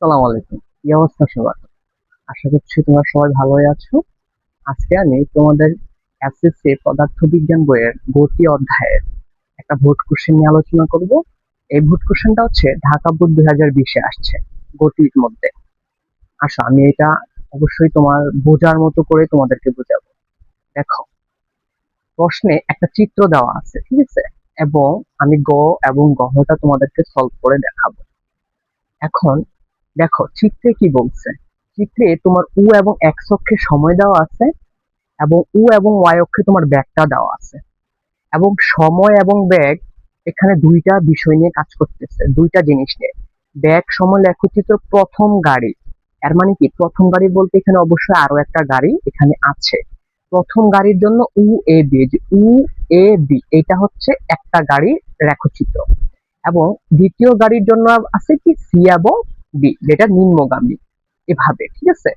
আসসালামু আলাইকুম। কি অবস্থা সবার? আশা করছি তোমরা সবাই ভালোই আছো। আজকে আমি তোমাদের এসএসসি পদার্থবিজ্ঞান বইয়ের গতি অধ্যায়ের একটা ভোট কোশ্চেন নিয়ে আলোচনা করব। এই ভোট কোশ্চেনটা হচ্ছে ঢাকা বোর্ড 2020-এ আসছে গতির মধ্যে। আসো আমি এটা অবশ্যই তোমার বোঝার মতো করে তোমাদেরকে বোঝাবো। দেখো, প্রশ্নে একটা চিত্র দেওয়া আছে, ঠিক আছে? এবং আমি এবং গহটা তোমাদেরকে সলভ করে দেখাবো। এখন দেখো চিত্রে কি বলছে। চিত্রে তোমার উ এবং এক্স অক্ষে সময় দেওয়া আছে এবং উ এবং ওয়াই অক্ষে তোমার ব্যাগটা দেওয়া আছে, এবং সময় এবং ব্যাগ এখানে দুইটা বিষয় নিয়ে কাজ করতেছে, দুইটা জিনিস নিয়ে। ব্যাগ সময় লেখচিত্র প্রথম গাড়ি, এর মানে কি প্রথম গাড়ি বলতে এখানে অবশ্যই আরো একটা গাড়ি এখানে আছে। প্রথম গাড়ির জন্য উ এ বি, যে উ এ বি এটা হচ্ছে একটা গাড়ির রেখচিত্র, এবং দ্বিতীয় গাড়ির জন্য আছে কি সি এবং বি যেটা নিম্নগামী, এভাবে, ঠিক আছে?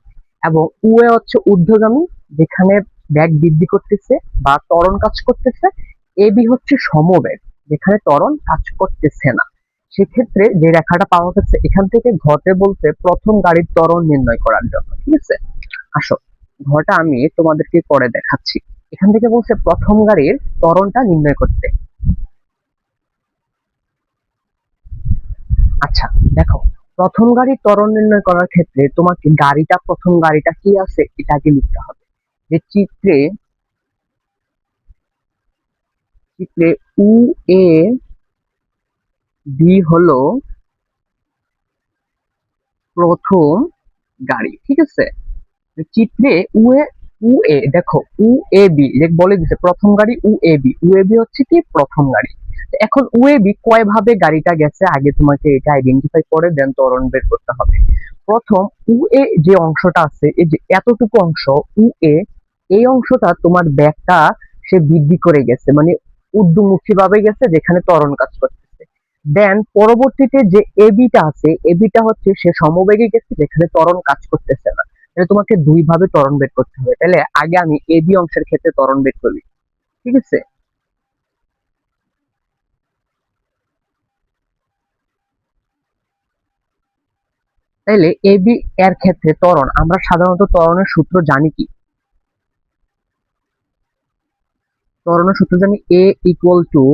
এবং উ এ হচ্ছে ঊর্ধ্বগামী, যেখানে ব্যাগ বৃদ্ধি করতেছে বা ত্বরণ কাজ করতেছে। এ বি হচ্ছে সমবেগ, যেখানে ত্বরণ কাজ করতেছে না। সেক্ষেত্রে যে রেখাটা পাওয়া যাচ্ছে এখান থেকে ঘটে বলতে প্রথম গাড়ির ত্বরণ নির্ণয় করার জন্য, ঠিক আছে? আসো ঘটা আমি তোমাদেরকে করে দেখাচ্ছি। এখান থেকে বলছে প্রথম গাড়ির ত্বরণটা নির্ণয় করতে। আচ্ছা, দেখো, প্রথম গাড়ির ত্বরণ নির্ণয় করার ক্ষেত্রে তোমাকে প্রথম গাড়িটা কি আছে এটা আগে লিখতে হবে। যে চিত্রে চিত্রে উ এ বি হলো প্রথম গাড়ি, ঠিক আছে? চিত্রে উ এ দেখো, উ এ বি যে বলে দিছে প্রথম গাড়ি উ এ বি হচ্ছে কি প্রথম গাড়ি। এখন উ এ বি কয় ভাবে গাড়িটা গেছে আগে তোমাকে এটা আইডেন্টিফাই করে দেন ত্বরণ বের করতে হবে। প্রথম উ এ যে অংশটা আছে, এই যে এতটুকু অংশ উ এ, এই অংশটা তোমার ব্যাগটা সে বৃদ্ধি করে গেছে, মানে ঊর্ধ্বমুখী ভাবে গেছে যেখানে ত্বরণ কাজ করতেছে। দেন পরবর্তীতে যে এবিটা আছে, এবিটা হচ্ছে সে সমবেগে গেছে যেখানে ত্বরণ কাজ করতেছে না। তাহলে তোমাকে দুই ভাবে ত্বরণ বের করতে হবে। তাহলে আগে আমি এবি অংশের ক্ষেত্রে ত্বরণ বের করি, ঠিক আছে? তাহলে এবি এর ক্ষেত্রে ত্বরণ, আমরা সাধারণত ত্বরণের সূত্র জানি কি? ত্বরণের সূত্র জানি A equal to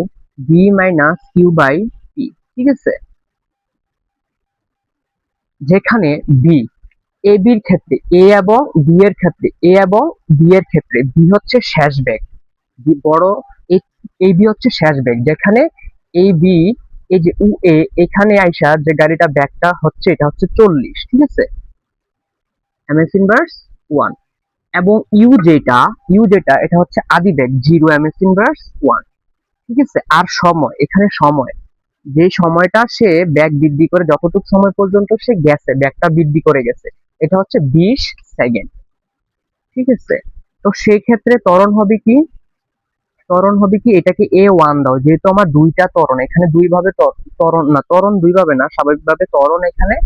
B minus Q by P, ঠিক আছে? যেখানে বি, এ বির ক্ষেত্রে এ এবং বি এর ক্ষেত্রে বি হচ্ছে শেষ বেগ, বড় এই বি হচ্ছে শেষ বেগ, যেখানে এই বি, এই যে উ এ এখানে আইসা যে গাড়িটা ব্যাগটা হচ্ছে এটা হচ্ছে 40, ঠিক আছে? MS inverse 1। এবং ইউ যেটা এটা হচ্ছে আদি বেগ 0 এমএস ইনভার্স 1, ঠিক আছে? আর সময়, এখানে সময়, যে সময়টা সে ব্যাগ বৃদ্ধি করে যতটুকু সময় পর্যন্ত সে গেছে ব্যাগটা বৃদ্ধি করে গেছে এটা হচ্ছে 20 সেকেন্ড, ঠিক আছে? তো সেই ক্ষেত্রে ত্বরণ হবে কি এটাকে A1 দাও, যেহেতু আমার দুইটা ত্বরণ এখানে দুই ভাবে ত্বরণ দুই ভাবে না, স্বাভাবিকভাবে ত্বরণ এখানে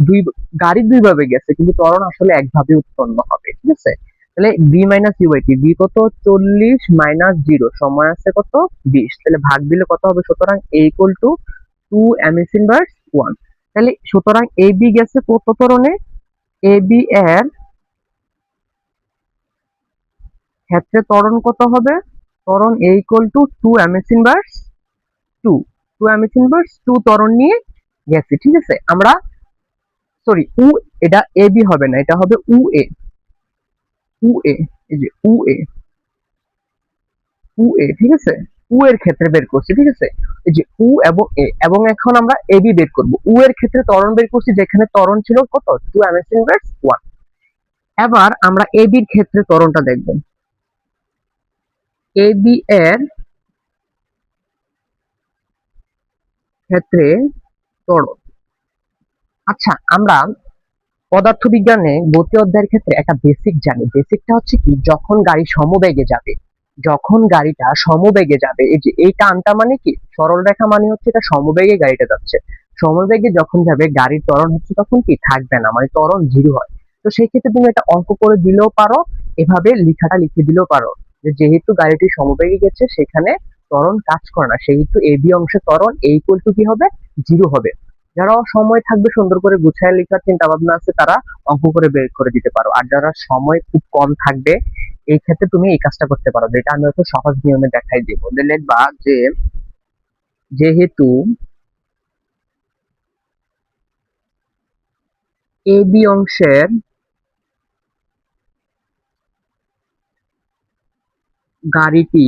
দুই গাড়ি দুই ভাবে গেছে কিন্তু ত্বরণ আসলে একভাবে উৎপন্ন হবে, ঠিক আছে? তাহলে v minus u by t, v কত 40 মাইনাস 0, সময় আছে কত 20, তাহলে ভাগ দিলে কত হবে? সুতরাং এ ইকুয়াল টু 2 এমএস ইনভার্স 1। তাহলে সুতরাং এ বি গেছে কত ত্বরণে? এ বি এর ক্ষেত্রে ত্বরণ কত হবে? ত্বরণ এ ইকুয়াল টু 2 এমএস ইনভার্স 2, 2 ত্বরণ নিয়ে গেছে, ঠিক আছে? আমরা সরি এটা এ বি হবে না, এটা হবে উ এ, এই যে উ এ, ঠিক আছে? উ এর ক্ষেত্রে বের করছি, ঠিক আছে? এই যে উ এবং এ, এবং এখন আমরা এ বি বের করব। উ এর ক্ষেত্রে ত্বরণ বের করছি, যেখানে ত্বরণ ছিল কত 2 এমএস ইনভার্স 1। এবার আমরা এ বির ক্ষেত্রে ত্বরণটা দেখব। এ বি এর ক্ষেত্রে ত্বরণ, আচ্ছা আমরা পদার্থবিজ্ঞানে গতি অধ্যায়ের ক্ষেত্রে একটা বেসিক জানি। বেসিকটা হচ্ছে কি, যখন গাড়িটা সমবেগে যাবে, এই যে এই টানটা মানে কি, সরল রেখা মানে হচ্ছে এটা সমবেগে গাড়িটা যাচ্ছে। সমবেগে যখন যাবে গাড়ির ত্বরণ হচ্ছে তখন কি থাকবে না, মানে ত্বরণ 0 হয়। তো সেই ক্ষেত্রে তুমি এটা অঙ্ক করে দিলেও পারো, এভাবে লিখাটা লিখে দিলেও পারো, যে যেহেতু গাড়িটি সমবেগে গেছে সেখানে ত্বরণ কাজ করে না, সেহেতু এ বি অংশে ত্বরণ এ ইকুয়াল টু কি হবে? 0 হবে। যারা সময় থাকবে সুন্দর করে গুছায় লেখার চিন্তা ভাবনা আছে তারা অঙ্ক করে বের করে দিতে পারো, আর যারা সময় খুব কম থাকবে এই ক্ষেত্রে তুমি এই কাজটা করতে পারো, যেটা আমি হয়তো সহজ নিয়মে দেখাই দিব। লিখবা যে যেহেতু এ বি অংশের গাড়িটি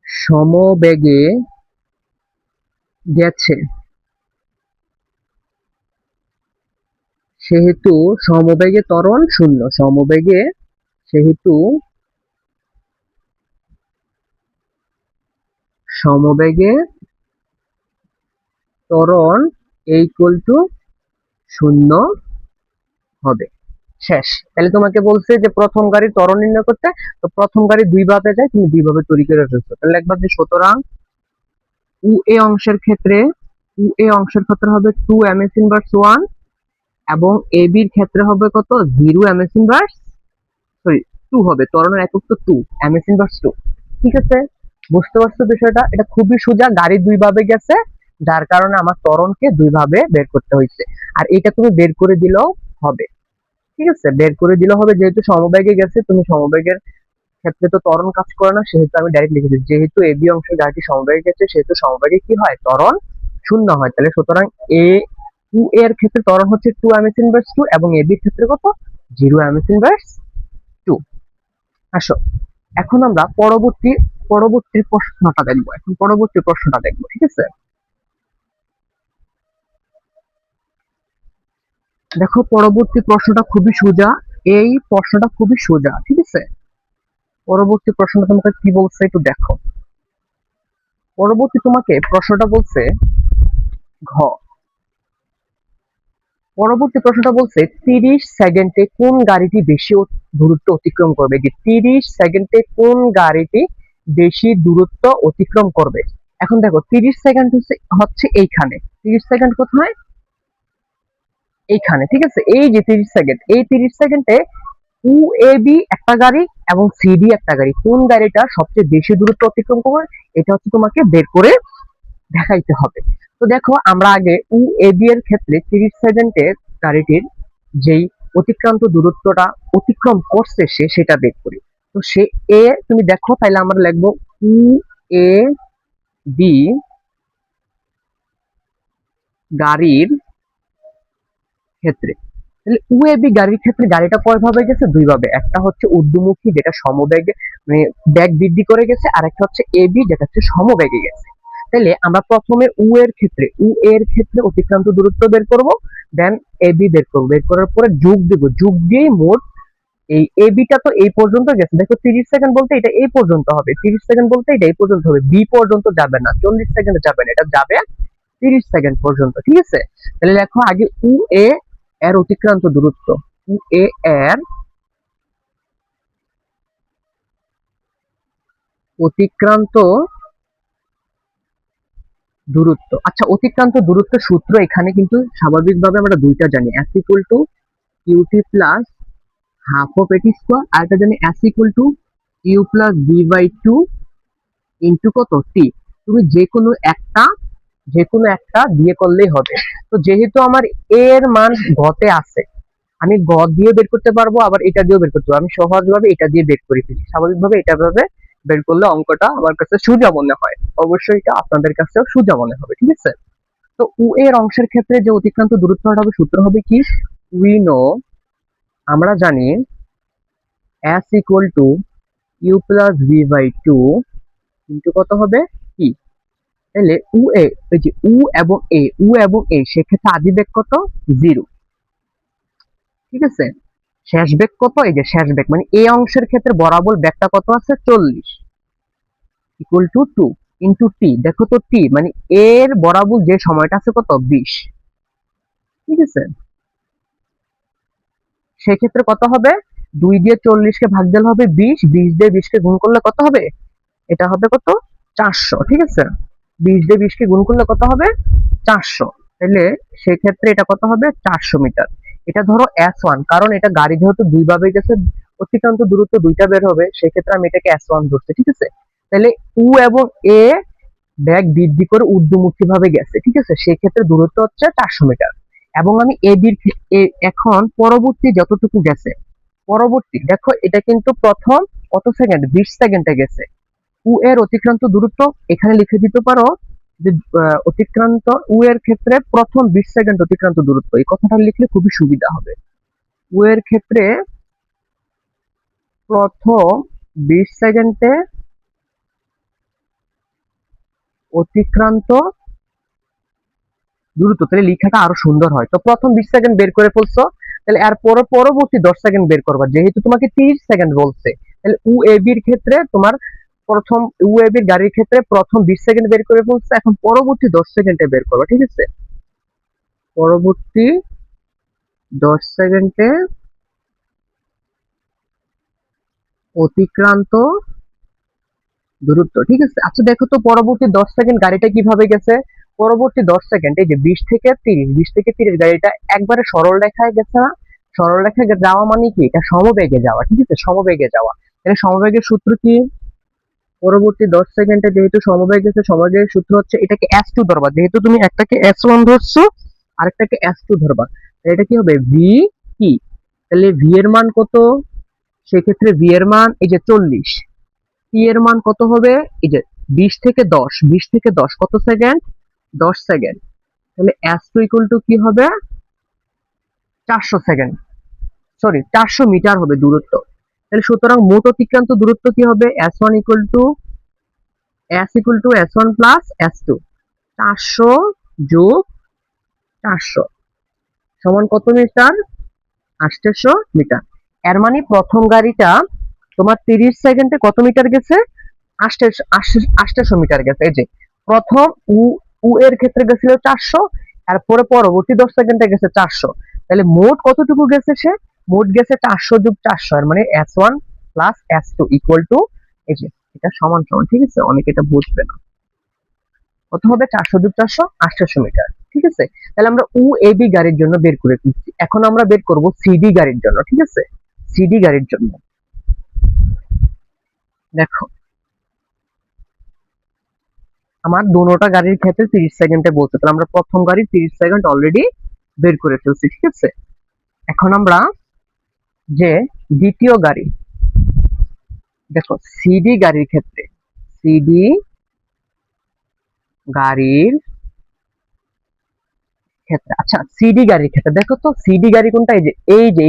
সমবেগে গেছে, সেহেতু সমবেগে ত্বরণ শূন্য। সেহেতু সমবেগে ত্বরণ ইকুয়াল টু শূন্য হবে। শেষ। তাহলে তোমাকে বলছে যে প্রথম গাড়ির ত্বরণ নির্ণয় করতে, তো প্রথম গাড়ি দুই ভাবে যায়, তুমি দুই ভাবে তৈরি করে ফেলছো। তাহলে একবার যে সুতরাং উ এ অংশের ক্ষেত্রে হবে 2 ms ইনভার্স 1 এবং এ বির ক্ষেত্রে হবে কত 0 ms ইনভার্স, সরি 2 হবে, ত্বরণের একক তো 2 ms ইনভার্স 2। ঠিক আছে, বুঝতে পারছো বিষয়টা? এটা খুবই সোজা, গাড়ি দুই ভাবে গেছে যার কারণে আমার ত্বরণকে দুই ভাবে বের করতে হয়েছে, আর এটা তুমি বের করে দিলেও হবে। ঠিক আছে, বের করে দিলেও হবে, যেহেতু সমবেগে গেছে, তুমি সমবেগের ক্ষেত্রে তো ত্বরণ কাজ করে না, সেহেতু আমি ডাইরেক্ট লিখে দিচ্ছি যেহেতু এ বি অংশের গাড়িটি সমবেগে গেছে সেহেতু সমবেগে কি হয়, ত্বরণ শূন্য হয়। তাহলে সুতরাং এ উ এর ক্ষেত্রে ত্বরণ হচ্ছে 2 ms ইনভার্স 2 এবং এ বির ক্ষেত্রে কত 0 ms ইনভার্স 2। আসো এখন আমরা পরবর্তী প্রশ্নটা দেখবো। ঠিক আছে, দেখো পরবর্তী প্রশ্নটা খুবই সোজা, এই প্রশ্নটা খুবই সোজা। ঠিক আছে, পরবর্তী প্রশ্নটা তোমাকে কি বলছে একটু দেখো। তোমাকে প্রশ্নটা বলছে ঘ, পরবর্তী প্রশ্নটা বলছে 30 সেকেন্ডে কোন গাড়িটি বেশি দূরত্ব অতিক্রম করবে। যে 30 সেকেন্ডে কোন গাড়িটি বেশি দূরত্ব অতিক্রম করবে। এখন দেখো 30 সেকেন্ড হচ্ছে এইখানে, 30 সেকেন্ড কোথায়, এইখানে। ঠিক আছে, এই যে 30 সেকেন্ড, এই 30 সেকেন্ডে উ এ বি একটা গাড়ি এবং সি ডি একটা গাড়ি, কোন গাড়িটা সবচেয়ে বেশি দূরত্ব অতিক্রম করবে এটা হচ্ছে তোমাকে বের করে দেখাইতে হবে। তো দেখো আমরা আগে উ এ বি এর ক্ষেত্রে 30 সেকেন্ডের গাড়িটির যেই অতিক্রান্ত দূরত্বটা অতিক্রম করছে সেটা বের করি। তো সে এ তুমি দেখো, তাহলে আমরা লিখবো উ এ বি গাড়ির ক্ষেত্রে, তাহলে উ এ বি গাড়ির ক্ষেত্রে গাড়িটা কয় ভাবে গেছে, দুই ভাবে। একটা হচ্ছে ঊর্ধ্বমুখী যেটা সমবেগে মানে বেগ বৃদ্ধি করে গেছে, আর একটা হচ্ছে এ বি যেটা হচ্ছে সমবেগে গেছে। তাহলে আমরা প্রথমে উ এর ক্ষেত্রে অতিক্রান্ত দূরত্ব বের করব, দেন এ বি বের করব, বের করার পরে যোগ দেব, যোগ দিয়ে মোট এই এ বিটা তো এই পর্যন্ত গেছে, দেখো 30 সেকেন্ড বলতে এটা এই পর্যন্ত হবে, 30 সেকেন্ড বলতে এটা এই পর্যন্ত হবে, বি পর্যন্ত যাবে না, 40 সেকেন্ডে যাবে না, এটা যাবে 30 সেকেন্ড পর্যন্ত। ঠিক আছে, তাহলে দেখো আগে উ এ এর অতিক্রান্ত দূরত্ব, উ এ এর অতিক্রান্ত দূরত্ব। আচ্ছা, অতিক্রান্ত দূরত্বের সূত্র এখানে কিন্তু স্বাভাবিকভাবে আমরা দুইটা জানি, s equal to ut plus half of at square, আর একটা জানি s equal to u plus v by two into কত টি। তুমি যে কোনো একটা দিয়ে করলেই হবে। তো যেহেতু আমার এর মান গতে আছে, আমি গ দিয়ে বের করতে পারবো, আবার এটা দিয়েও বের করতে পারবো, আমি সহজভাবে এটা দিয়ে বের করে ফেলি, স্বাভাবিকভাবে এটা ভাবে বের করলে অঙ্কটা আমার কাছে সোজা মনে হয়, অবশ্যই এটা আপনাদের কাছেও সোজা মনে হবে। ঠিক আছে, তো উ এর অংশের ক্ষেত্রে যে অতিক্রান্ত দূরত্বটা হবে, সূত্র হবে কি, উই নো, আমরা জানি s equal to u plus v by two into কত হবে কি। তাহলে উ এ, ওই যে উ এবং এ সেক্ষেত্রে আদি বেগ কত, 0। ঠিক আছে, শেষ বেগ কত, এই যে শেষ বেগ মানে এই অংশের ক্ষেত্রে বরাবর বেগটা কত আছে 40 ইকুয়াল টু 2 ইন্টু টি। দেখো তো টি মানে এর বরাবর যে সময়টা আছে কত 20। ঠিক আছে, সেক্ষেত্রে কত হবে, 2 দিয়ে 40 কে ভাগ দিলে হবে 20, 20 দিয়ে 20 কে গুণ করলে কত হবে, এটা হবে কত 400। ঠিক আছে, 20 দিয়ে 20 কে গুণ করলে কত হবে 400, তাহলে সেক্ষেত্রে এটা কত হবে 400 মিটার। এটা ধরো S1, কারণ এটা গাড়ি যেহেতু দুই ভাবে গেছে অতিক্রান্ত দূরত্ব দুইটা বের হবে, সেক্ষেত্রে আমি এটাকে S1 ধরছি। ঠিক আছে, তাহলে উ এবং এ বেগ বৃদ্ধি করে ঊর্ধ্বমুখী ভাবে গেছে, ঠিক আছে, সেই ক্ষেত্রে দূরত্ব হচ্ছে 400 মিটার। এবং আমি এখন পরবর্তী যতটুকু গেছে, পরবর্তী দেখো এটা কিন্তু প্রথম কত সেকেন্ড, 20 সেকেন্ডে গেছে। উ এর অতিক্রান্ত দূরত্ব এখানে লিখে দিতে পারো যে অতিক্রান্ত উ এর ক্ষেত্রে প্রথম 20 সেকেন্ড অতিক্রান্ত দূরত্ব, এই কথাটা লিখলে খুবই সুবিধা হবে। উ এর ক্ষেত্রে প্রথম 20 সেকেন্ডে অতিক্রান্ত দূরত্ব, তাহলে লেখাটা আরো সুন্দর হয়। তো প্রথম 20 সেকেন্ড বের করে ফেলছো, তাহলে আর পরবর্তী 10 সেকেন্ড বের করবা, যেহেতু তোমাকে 30 সেকেন্ড বলছে। তাহলে উ এ বির ক্ষেত্রে তোমার প্রথম উ এ বির গাড়ির ক্ষেত্রে প্রথম 20 সেকেন্ড বের করে ফেলছে, এখন পরবর্তী 10 সেকেন্ডে বের করবা, ঠিক আছে। পরবর্তী 10 সেকেন্ডে অতিক্রান্ত দূরত্ব, ঠিক আছে। আচ্ছা দেখো তো পরবর্তী 10 সেকেন্ড গাড়িটা কিভাবে গেছে। পরবর্তী 10 সেকেন্ড এই যে 20 থেকে 30 গাড়িটা একবারে সরল রেখায় গেছে না। সরল রেখায় যাওয়া মানে কি, এটা সমবেগে যাওয়া, ঠিক আছে, সমবেগে যাওয়া। তাহলে সমবেগের সূত্র কি, পরবর্তী 10 সেকেন্ডে যেহেতু সমবেগ গেছে, সমবেগের সূত্র হচ্ছে এটাকে S2 ধরবা, যেহেতু তুমি একটাকে S1 ধরছো আরেকটাকে S2 ধরবা, এটা কি হবে ভি কি, তাহলে ভি এর মান কত, সেক্ষেত্রে ভি এর মান এই যে 40, টি এর মান কত হবে, এই যে 20 থেকে 10 কত সেকেন্ড, 10 সেকেন্ড। তাহলে S2 ইকুয়াল টু কি হবে, 400 সেকেন্ড, সরি 400 মিটার হবে দূরত্ব। তাহলে সুতরাং মোট অতিক্রান্ত দূরত্ব কি হবে, S1 equal to S1 plus S2, 400 যোগ 400 সমান কত মিটার, 800 মিটার। এর মানে প্রথম গাড়িটা তোমার 30 সেকেন্ডে কত মিটার গেছে, 800 মিটার গেছে। এই যে প্রথম উ উ এর ক্ষেত্রে গেছিল 400, এরপরে পরবর্তী 10 সেকেন্ডে গেছে 400। তাহলে মোট কতটুকু গেছে সে, মোট গেছে 400 যোগ 400, এর মানে S1 plus S2 equal to, এই যে এটা সমান সমান, ঠিক আছে, অনেকে এটা বুঝবে না। কত হবে, 400 যোগ 400 800 মিটার, ঠিক আছে। তাহলে আমরা উ এ বি গাড়ির জন্য বের করে ফেলছি। এখন আমরা বের করব সিডি গাড়ির জন্য, ঠিক আছে। সিডি গাড়ির জন্য দেখো আমার দুটোটা গাড়ির ক্ষেত্রে 30 সেকেন্ডে বলছে, তাহলে আমরা প্রথম গাড়ির 30 সেকেন্ড অলরেডি বের করে ফেলছি, ঠিক আছে। এখন আমরা যে দ্বিতীয় গাড়ি, দেখো সিডি গাড়ির ক্ষেত্রে, সিডি গাড়ির ক্ষেত্রে, আচ্ছা সিডি গাড়ির ক্ষেত্রে দেখো তো সিডি গাড়ি কোনটা, এই যে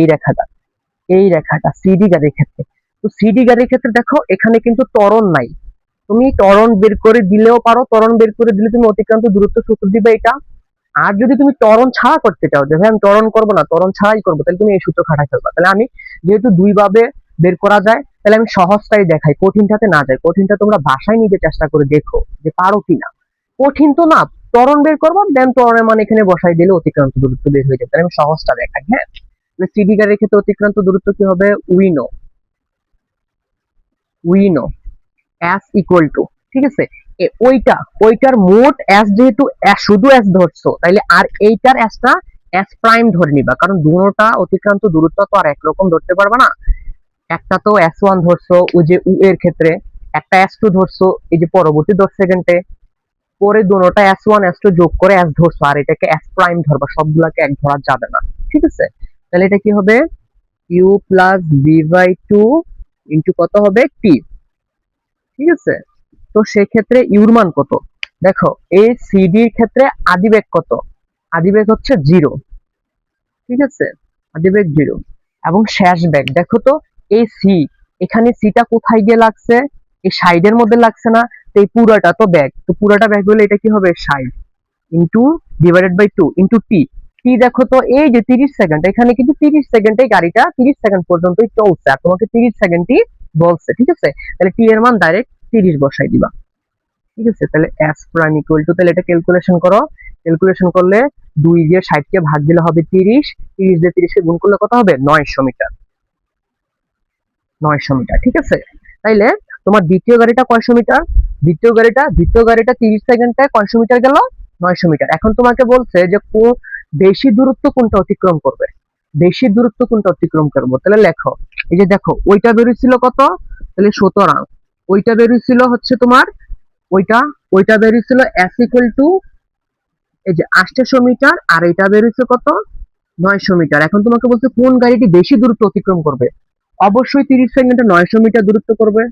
এই রেখাটা সিডি গাড়ির ক্ষেত্রে। তো সিডি গাড়ির ক্ষেত্রে দেখো এখানে কিন্তু ত্বরণ নাই, তুমি ত্বরণ বের করে দিলেও পারো, ত্বরণ বের করে দিলে তুমি অতিক্রান্ত দূরত্ব সূত্র দিবে এটা। আর যদি তুমি ত্বরণ ছাড়া করতে চাও, যে ভাই আমি ত্বরণ করবো না, ত্বরণ ছাড়াই করবো, তাহলে তুমি এই সূত্র খাটাই ফেলবা। তাহলে আমি যেহেতু দুই ভাবে বের করা যায়, তাহলে আমি সহজটাই দেখাই, কঠিনটাতে না যাই। কঠিনটা তোমরা বাসায় নিজে চেষ্টা করে দেখো যে পারো কিনা। কঠিন তো না, ত্বরণ বের করবো, দেন ত্বরণের মান এখানে বসাই দিলে অতিক্রান্ত দূরত্ব বের হয়ে যাবে। তাহলে আমি সহজটা দেখাই, হ্যাঁ। সিডি গাড়ির ক্ষেত্রে অতিক্রান্ত দূরত্ব কি হবে, উইনো উইনো এস ইকুয়াল টু, ঠিক আছে। ওইটার মোট এস, যেহেতু শুধু এস ধরছো, তাইলে আর এইটার এসটা এস প্রাইম ধরে নিবা, কারণ দুটোটা অতিক্রান্ত দূরত্ব তো আর একরকম ধরতে পারবা না। একটা তো S1 ধরছো ওই যে উ এর ক্ষেত্রে, একটা S2 ধরছো এই যে পরবর্তী 10 সেকেন্ডে, পরে দুটোটা S1 S2 যোগ করে এস ধরছো, আর এটাকে এস প্রাইম ধরবা, সবগুলাকে এক ধরা যাবে না, ঠিক আছে। তাহলে এটা কি হবে, u plus v by two into কত হবে টি, ঠিক আছে। তো সেক্ষেত্রে ইউর মান কত, দেখো এই সিডির ক্ষেত্রে আদিবেগ কত, আদিবেগ হচ্ছে 0, ঠিক আছে, আদিবেগ 0। এবং শেষ বেগ দেখো তো, এই সি, এখানে সিটা কোথায় গিয়ে লাগছে, এই সাইডের মধ্যে লাগছে না। তো এই পুরাটা তো ব্যাগ, তো পুরাটা ব্যাগ হলে এটা কি হবে, side into divided by 2 into T. T দেখো তো এই যে 30 সেকেন্ড, এখানে কিন্তু 30 সেকেন্ডে গাড়িটা 30 সেকেন্ড পর্যন্তই চলছে, আর তোমাকে 30 সেকেন্ডই বলছে, ঠিক আছে। তাহলে টি এর মান ডাইরেক্ট 30 বসাই দিবা, ঠিক আছে। তাহলে এস প্রাইম ইকুয়াল টু, তাহলে এটা ক্যালকুলেশন করো, ক্যালকুলেশন করলে 2 দিয়ে 60 কে ভাগ দিলে হবে 30, 30 দিয়ে 30 কে গুণ করলে কত হবে, 900 মিটার, 900 মিটার, ঠিক আছে। তাইলে তোমার দ্বিতীয় গাড়িটা কয়শো মিটার, দ্বিতীয় গাড়িটা 30 সেকেন্ডে কয়শো মিটার গেল, 900 মিটার। এখন তোমাকে বলছে যে বেশি দূরত্ব কোনটা অতিক্রম করবে, বেশি দূরত্ব কোনটা অতিক্রম করবো, তাহলে লেখো। এই যে দেখো ওইটা বেরিয়েছিল কত, তাহলে 17, ওইটা বেরিয়েছিল হচ্ছে তোমার ওইটা ওইটা বেরিয়েছিল এস ইকুয়াল টু এই যে 800 মিটার, আর এটা বেরিয়েছে কত 900 মিটার। এখন তোমাকে বলছে কোন গাড়িটি বেশি দূরত্ব অতিক্রম করবে। অবশ্যই 30 সেকেন্ডে 900 মিটার দূরত্ব করবে,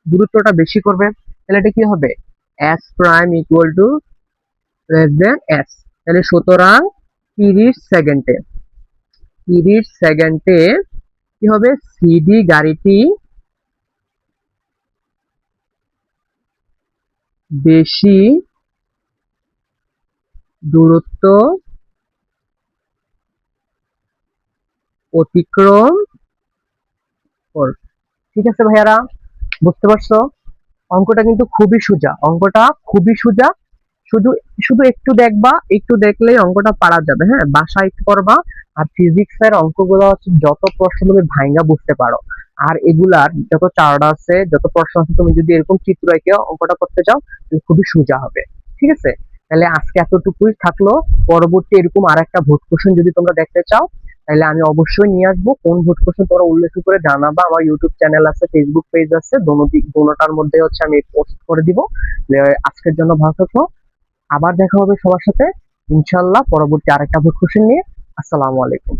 দূরত্বটা বেশি করবে। তাহলে এটা কি হবে, S prime equal to less than S. তাহলে সুতরাং 30 সেকেন্ডে 30 সেকেন্ডে কি হবে, সিডি গাড়িটি বেশি দূরত্ব অতিক্রম করবে। ঠিক আছে ভাইয়ারা, বুঝতে পারছো? অঙ্কটা কিন্তু খুবই সোজা, অঙ্কটা খুবই সোজা। শুধু শুধু একটু দেখবা, একটু দেখলেই অঙ্কটা পারা যাবে। হ্যাঁ, বাসায় একটু করবা। আর ফিজিক্স এর অঙ্কগুলো হচ্ছে যত প্রশ্ন তুমি ভাইঙ্গা বুঝতে পারো, আর এগুলার যত চার্ট আছে, যত প্রশ্ন আছে, তুমি যদি এরকম চিত্র এঁকে অঙ্কটা করতে চাও তাহলে খুবই সোজা হবে। ঠিক আছে, তাহলে আজকে এতটুকুই থাকলো। পরবর্তী এরকম আর একটা ভোট কোশ্চেন যদি তোমরা দেখতে চাও তাহলে আমি অবশ্যই নিয়ে আসবো। কোন ভোট কোশ্চেন তোমরা উল্লেখ করে জানাবা। আমার ইউটিউব চ্যানেল আছে, ফেসবুক পেজ আছে, দোনোটার মধ্যে হচ্ছে আমি পোস্ট করে দিব। আজকের জন্য ভালো থাকো, আবার দেখা হবে সবার সাথে ইনশাল্লাহ পরবর্তী আরেকটা ভোট কোশ্চেন নিয়ে। আসসালামু আলাইকুম।